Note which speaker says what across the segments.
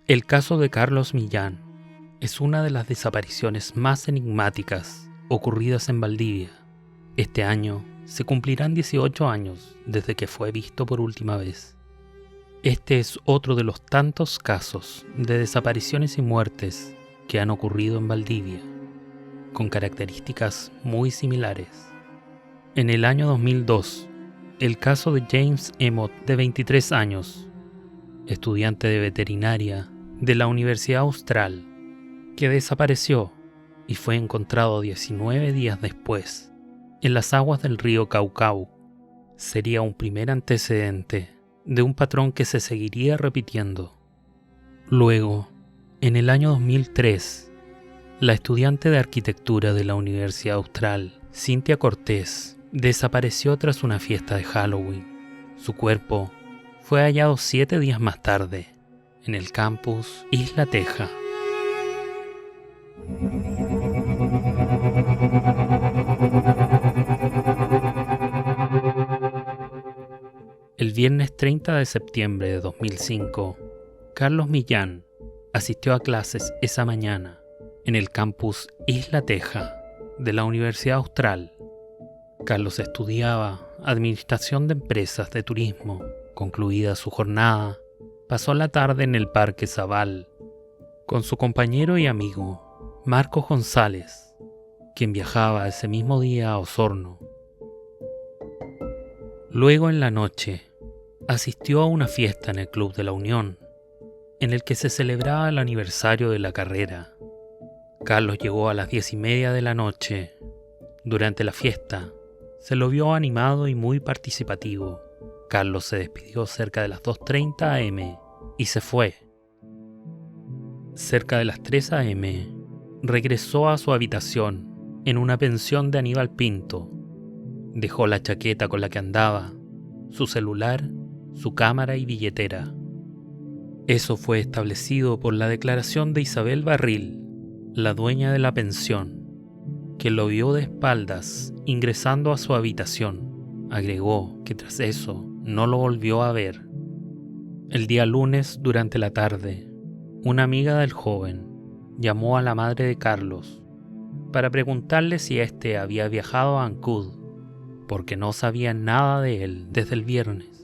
Speaker 1: El caso de Carlos Millán es una de las desapariciones más enigmáticas ocurridas en Valdivia. Este año se cumplirán 18 años desde que fue visto por última vez. Este es otro de los tantos casos de desapariciones y muertes que han ocurrido en Valdivia, con características muy similares. En el año 2002, el caso de James Emmott, de 23 años, estudiante de veterinaria de la Universidad Austral, que desapareció y fue encontrado 19 días después en las aguas del río Caucau, sería un primer antecedente de un patrón que se seguiría repitiendo. Luego, en el año 2003, la estudiante de arquitectura de la Universidad Austral, Cynthia Cortés, desapareció tras una fiesta de Halloween. Su cuerpo fue hallado 7 días más tarde en el campus Isla Teja. El viernes 30 de septiembre de 2005, Carlos Millán asistió a clases esa mañana en el campus Isla Teja de la Universidad Austral. Carlos estudiaba Administración de Empresas de Turismo. Concluida su jornada, pasó la tarde en el Parque Zabal con su compañero y amigo Marcos González, quien viajaba ese mismo día a Osorno. Luego, en la noche, asistió a una fiesta en el Club de la Unión, en el que se celebraba el aniversario de la carrera. Carlos llegó a las 10:30 de la noche. Durante la fiesta, se lo vio animado y muy participativo. Carlos se despidió cerca de las 2:30 am y se fue. Cerca de las 3 am, regresó a su habitación en una pensión de Aníbal Pinto. Dejó la chaqueta con la que andaba, su celular, su cámara y billetera. Eso fue establecido por la declaración de Isabel Barril, la dueña de la pensión, que lo vio de espaldas ingresando a su habitación. Agregó que tras eso no lo volvió a ver. El día lunes, durante la tarde, una amiga del joven llamó a la madre de Carlos para preguntarle si éste había viajado a Ancud, porque no sabía nada de él desde el viernes.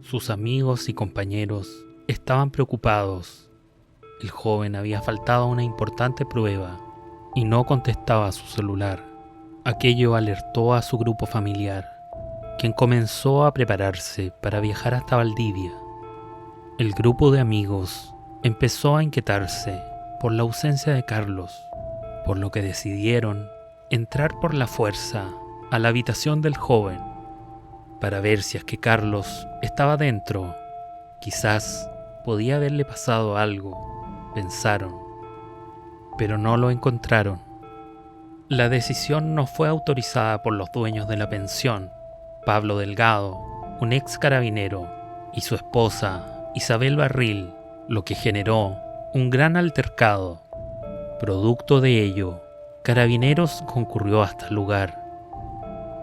Speaker 1: Sus amigos y compañeros estaban preocupados. El joven había faltado a una importante prueba y no contestaba a su celular. Aquello alertó a su grupo familiar, quien comenzó a prepararse para viajar hasta Valdivia. El grupo de amigos empezó a inquietarse por la ausencia de Carlos, por lo que decidieron entrar por la fuerza a la habitación del joven para ver si es que Carlos estaba dentro. Quizás podía haberle pasado algo, pensaron, pero no lo encontraron. La decisión no fue autorizada por los dueños de la pensión, Pablo Delgado, un ex carabinero, y su esposa, Isabel Barril, lo que generó un gran altercado. Producto de ello, Carabineros concurrió hasta el lugar.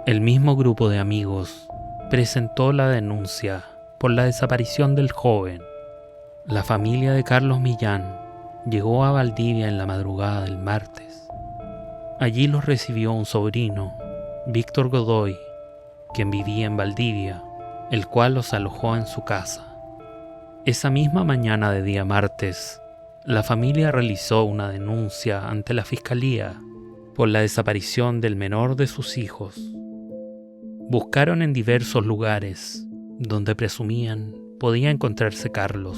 Speaker 1: El mismo grupo de amigos presentó la denuncia por la desaparición del joven. La familia de Carlos Millán llegó a Valdivia en la madrugada del martes. Allí los recibió un sobrino, Víctor Godoy, quien vivía en Valdivia, el cual los alojó en su casa. Esa misma mañana de día martes, la familia realizó una denuncia ante la Fiscalía por la desaparición del menor de sus hijos. Buscaron en diversos lugares donde presumían podía encontrarse Carlos,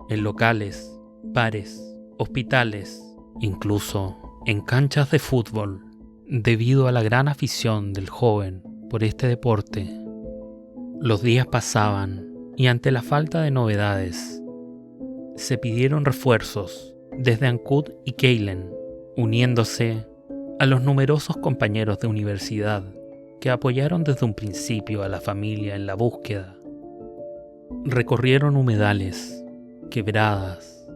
Speaker 1: en locales, bares, hospitales, incluso en canchas de fútbol, debido a la gran afición del joven por este deporte. Los días pasaban y ante la falta de novedades, se pidieron refuerzos desde Ancud y Keilen, uniéndose a los numerosos compañeros de universidad que apoyaron desde un principio a la familia en la búsqueda. Recorrieron humedales, quebradas,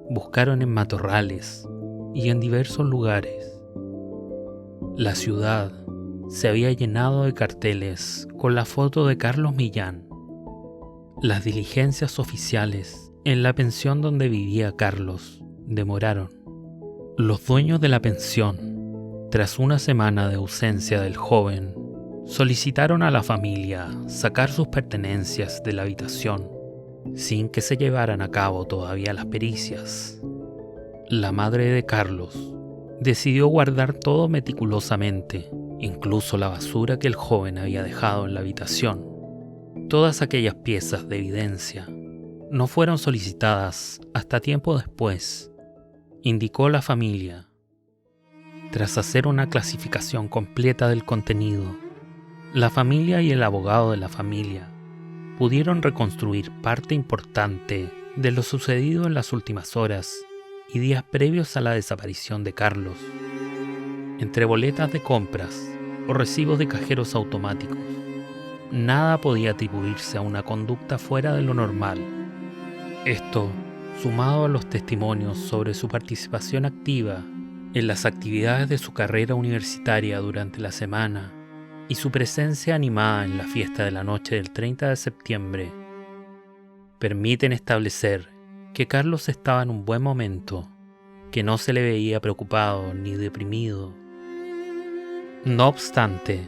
Speaker 1: buscaron en matorrales y en diversos lugares. La ciudad se había llenado de carteles con la foto de Carlos Millán. Las diligencias oficiales En la pensión donde vivía Carlos, demoraron. Los dueños de la pensión, tras una semana de ausencia del joven, solicitaron a la familia sacar sus pertenencias de la habitación, sin que se llevaran a cabo todavía las pericias. La madre de Carlos decidió guardar todo meticulosamente, incluso la basura que el joven había dejado en la habitación. Todas aquellas piezas de evidencia no fueron solicitadas hasta tiempo después, indicó la familia. Tras hacer una clasificación completa del contenido, la familia y el abogado de la familia pudieron reconstruir parte importante de lo sucedido en las últimas horas y días previos a la desaparición de Carlos. Entre boletas de compras o recibos de cajeros automáticos, nada podía atribuirse a una conducta fuera de lo normal. Esto, sumado a los testimonios sobre su participación activa en las actividades de su carrera universitaria durante la semana y su presencia animada en la fiesta de la noche del 30 de septiembre, permiten establecer que Carlos estaba en un buen momento, que no se le veía preocupado ni deprimido. No obstante,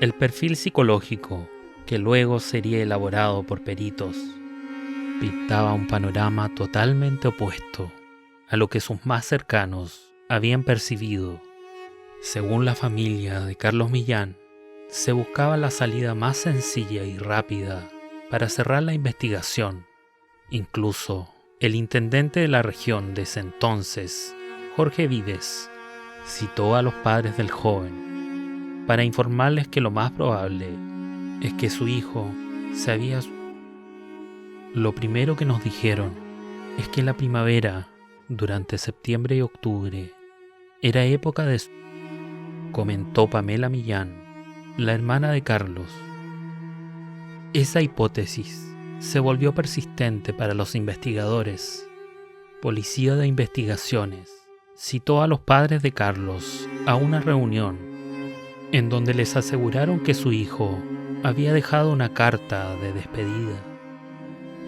Speaker 1: el perfil psicológico, que luego sería elaborado por peritos, pintaba un panorama totalmente opuesto a lo que sus más cercanos habían percibido. Según la familia de Carlos Millán, se buscaba la salida más sencilla y rápida para cerrar la investigación. Incluso el intendente de la región de ese entonces, Jorge Vives, citó a los padres del joven para informarles que lo más probable es que su hijo se había... Lo primero que nos dijeron es que la primavera, durante septiembre y octubre, era época de... comentó Pamela Millán, la hermana de Carlos. Esa hipótesis se volvió persistente para los investigadores. Policía de Investigaciones citó a los padres de Carlos a una reunión en donde les aseguraron que su hijo había dejado una carta de despedida.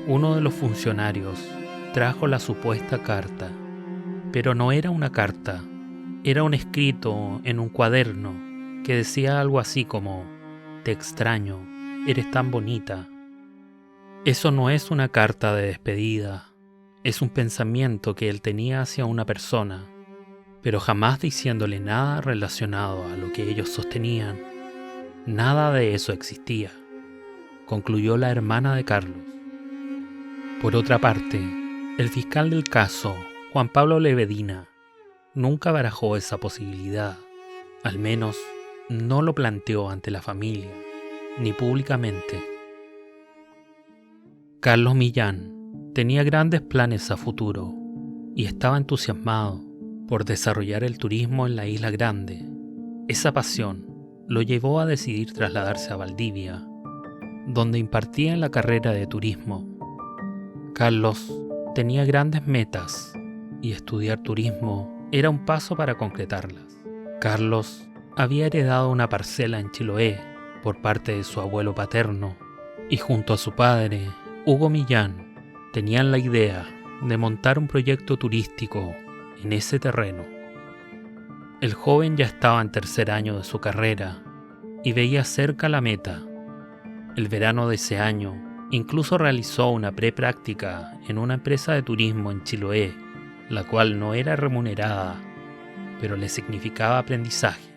Speaker 1: Uno de los funcionarios trajo la supuesta carta, pero no era una carta, era un escrito en un cuaderno que decía algo así como: «Te extraño, eres tan bonita». Eso no es una carta de despedida, es un pensamiento que él tenía hacia una persona, pero jamás diciéndole nada relacionado a lo que ellos sostenían. Nada de eso existía, concluyó la hermana de Carlos. Por otra parte, el fiscal del caso, Juan Pablo Levedina, nunca barajó esa posibilidad, al menos no lo planteó ante la familia, ni públicamente. Carlos Millán tenía grandes planes a futuro y estaba entusiasmado por desarrollar el turismo en la Isla Grande. Esa pasión lo llevó a decidir trasladarse a Valdivia, donde impartía la carrera de turismo. Carlos tenía grandes metas y estudiar turismo era un paso para concretarlas. Carlos había heredado una parcela en Chiloé por parte de su abuelo paterno y junto a su padre, Hugo Millán, tenían la idea de montar un proyecto turístico en ese terreno. El joven ya estaba en tercer año de su carrera y veía cerca la meta. El verano de ese año incluso realizó una prepráctica en una empresa de turismo en Chiloé, la cual no era remunerada, pero le significaba aprendizaje.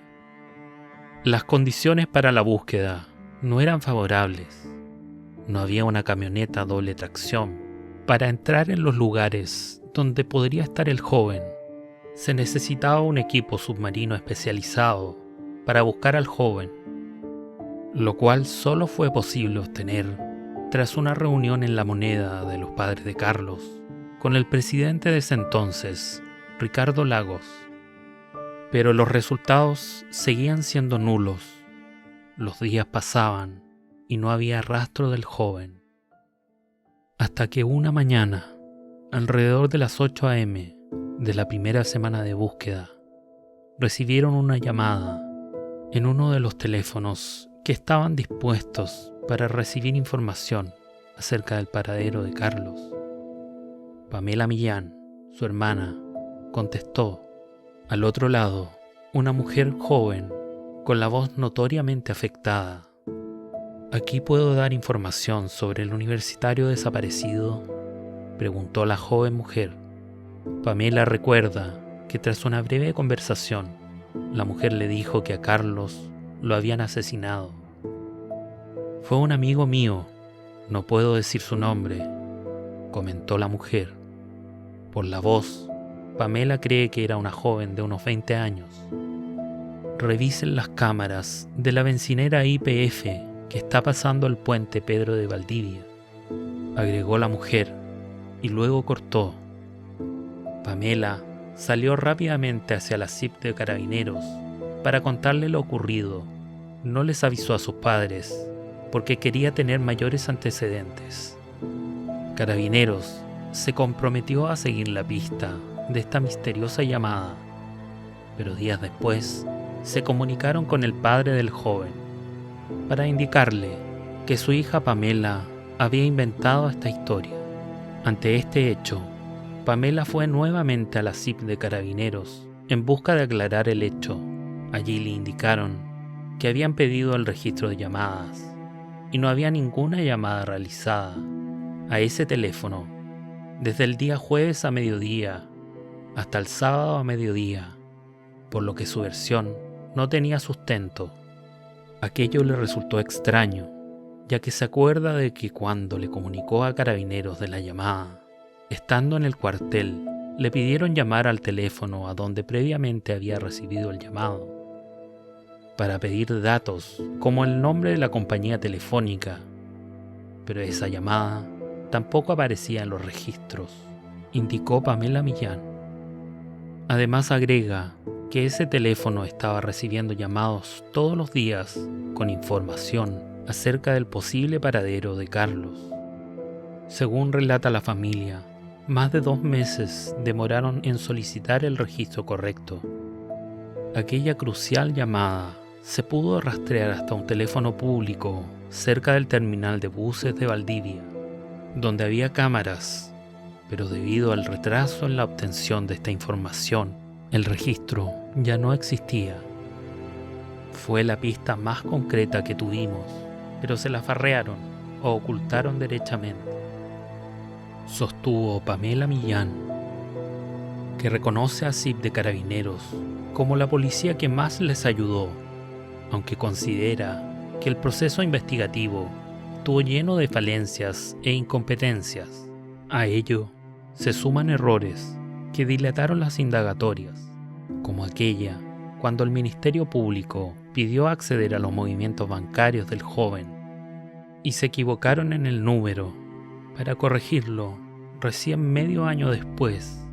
Speaker 1: Las condiciones para la búsqueda no eran favorables. No había una camioneta doble tracción para entrar en los lugares donde podría estar el joven. Se necesitaba un equipo submarino especializado para buscar al joven, lo cual solo fue posible obtener tras una reunión en La Moneda de los padres de Carlos con el presidente de ese entonces, Ricardo Lagos. Pero los resultados seguían siendo nulos. Los días pasaban y no había rastro del joven. Hasta que una mañana, alrededor de las 8 a.m. de la primera semana de búsqueda, recibieron una llamada en uno de los teléfonos que estaban dispuestos para recibir información acerca del paradero de Carlos. Pamela Millán, su hermana, contestó. Al otro lado, una mujer joven, con la voz notoriamente afectada. ¿Aquí puedo dar información sobre el universitario desaparecido?, preguntó la joven mujer. Pamela recuerda que tras una breve conversación, la mujer le dijo que a Carlos lo habían asesinado. Fue un amigo mío, no puedo decir su nombre, comentó la mujer. Por la voz, Pamela cree que era una joven de unos 20 años. Revisen las cámaras de la bencinera YPF que está pasando el puente Pedro de Valdivia, agregó la mujer, y luego cortó. Pamela salió rápidamente hacia la CIP de Carabineros para contarle lo ocurrido. No les avisó a sus padres porque quería tener mayores antecedentes. Carabineros se comprometió a seguir la pista de esta misteriosa llamada, pero días después se comunicaron con el padre del joven para indicarle que su hija Pamela había inventado esta historia. Ante este hecho, Pamela fue nuevamente a la CIP de Carabineros en busca de aclarar el hecho. Allí le indicaron que habían pedido el registro de llamadas y no había ninguna llamada realizada a ese teléfono desde el día jueves a mediodía hasta el sábado a mediodía, por lo que su versión no tenía sustento. Aquello le resultó extraño, ya que se acuerda de que cuando le comunicó a Carabineros de la llamada, estando en el cuartel, le pidieron llamar al teléfono a donde previamente había recibido el llamado, para pedir datos como el nombre de la compañía telefónica, pero esa llamada tampoco aparecía en los registros, indicó Pamela Millán. Además agrega que ese teléfono estaba recibiendo llamados todos los días con información acerca del posible paradero de Carlos. Según relata la familia, más de 2 meses demoraron en solicitar el registro correcto. Aquella crucial llamada se pudo rastrear hasta un teléfono público cerca del terminal de buses de Valdivia, donde había cámaras, pero debido al retraso en la obtención de esta información, el registro ya no existía. Fue la pista más concreta que tuvimos, pero se la farrearon o ocultaron derechamente, sostuvo Pamela Millán, que reconoce a CIP de Carabineros como la policía que más les ayudó, aunque considera que el proceso investigativo estuvo lleno de falencias e incompetencias. A ello se suman errores que dilataron las indagatorias, como aquella cuando el Ministerio Público pidió acceder a los movimientos bancarios del joven y se equivocaron en el número para corregirlo recién medio año después.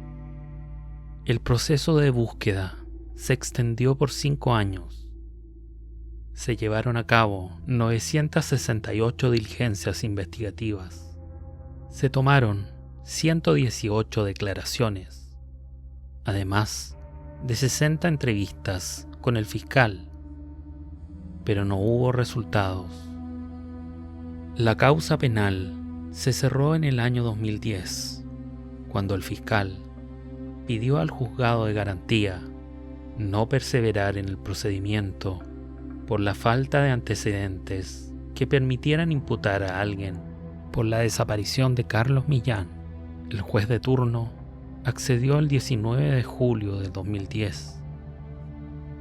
Speaker 1: El proceso de búsqueda se extendió por 5 años. Se llevaron a cabo 968 diligencias investigativas. Se tomaron 118 declaraciones, además de 60 entrevistas con el fiscal, pero no hubo resultados. La causa penal se cerró en el año 2010, cuando el fiscal pidió al juzgado de garantía no perseverar en el procedimiento por la falta de antecedentes que permitieran imputar a alguien por la desaparición de Carlos Millán. El juez de turno accedió el 19 de julio de 2010.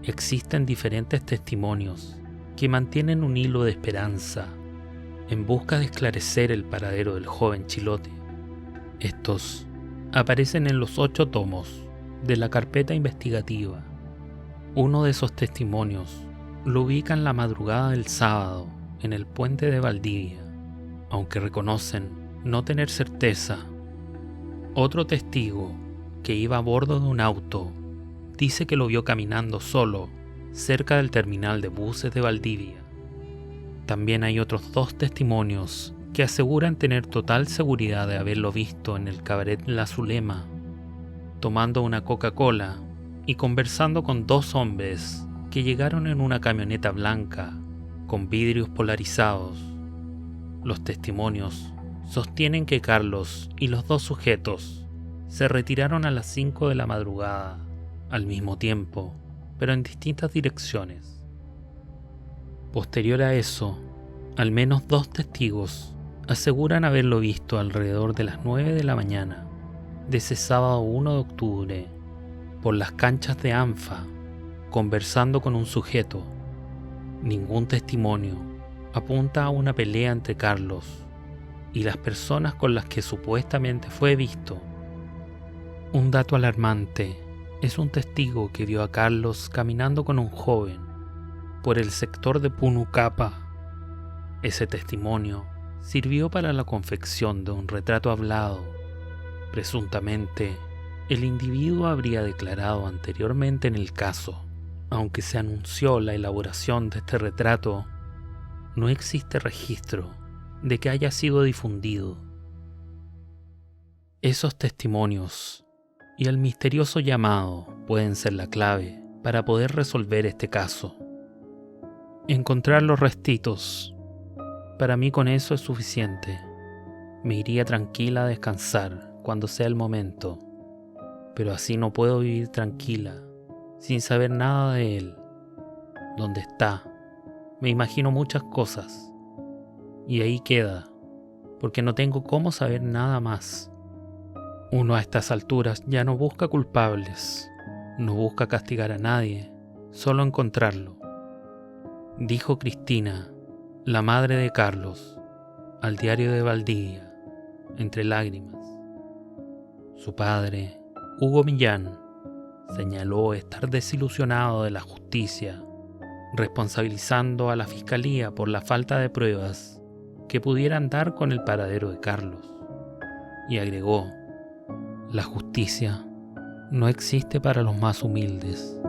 Speaker 1: Existen diferentes testimonios que mantienen un hilo de esperanza en busca de esclarecer el paradero del joven Chilote. Estos aparecen en los 8 tomos de la carpeta investigativa. Uno de esos testimonios lo ubica en la madrugada del sábado en el puente de Valdivia, aunque reconocen no tener certeza. Otro testigo, que iba a bordo de un auto, dice que lo vio caminando solo cerca del terminal de buses de Valdivia. También hay otros 2 testimonios que aseguran tener total seguridad de haberlo visto en el cabaret La Zulema, tomando una Coca-Cola y conversando con 2 hombres que llegaron en una camioneta blanca con vidrios polarizados. Los testimonios sostienen que Carlos y los 2 sujetos se retiraron a las 5 de la madrugada, al mismo tiempo, pero en distintas direcciones. Posterior a eso, al menos 2 testigos aseguran haberlo visto alrededor de las 9 de la mañana de ese sábado 1 de octubre por las canchas de Anfa, conversando con un sujeto. Ningún testimonio apunta a una pelea entre Carlos y las personas con las que supuestamente fue visto. Un dato alarmante es un testigo que vio a Carlos caminando con un joven por el sector de Punucapa. Ese testimonio sirvió para la confección de un retrato hablado. Presuntamente, el individuo habría declarado anteriormente en el caso. Aunque se anunció la elaboración de este retrato, no existe registro de que haya sido difundido. Esos testimonios y el misterioso llamado pueden ser la clave para poder resolver este caso. Encontrar los restitos. Para mí con eso es suficiente. Me iría tranquila a descansar cuando sea el momento, pero así no puedo vivir tranquila, sin saber nada de él. ¿Dónde está? Me imagino muchas cosas, y ahí queda, porque no tengo cómo saber nada más. Uno a estas alturas ya no busca culpables, no busca castigar a nadie, solo encontrarlo, dijo Cristina, la madre de Carlos, al diario de Valdivia, entre lágrimas. Su padre, Hugo Millán, señaló estar desilusionado de la justicia, responsabilizando a la fiscalía por la falta de pruebas que pudieran dar con el paradero de Carlos, y agregó: la justicia no existe para los más humildes.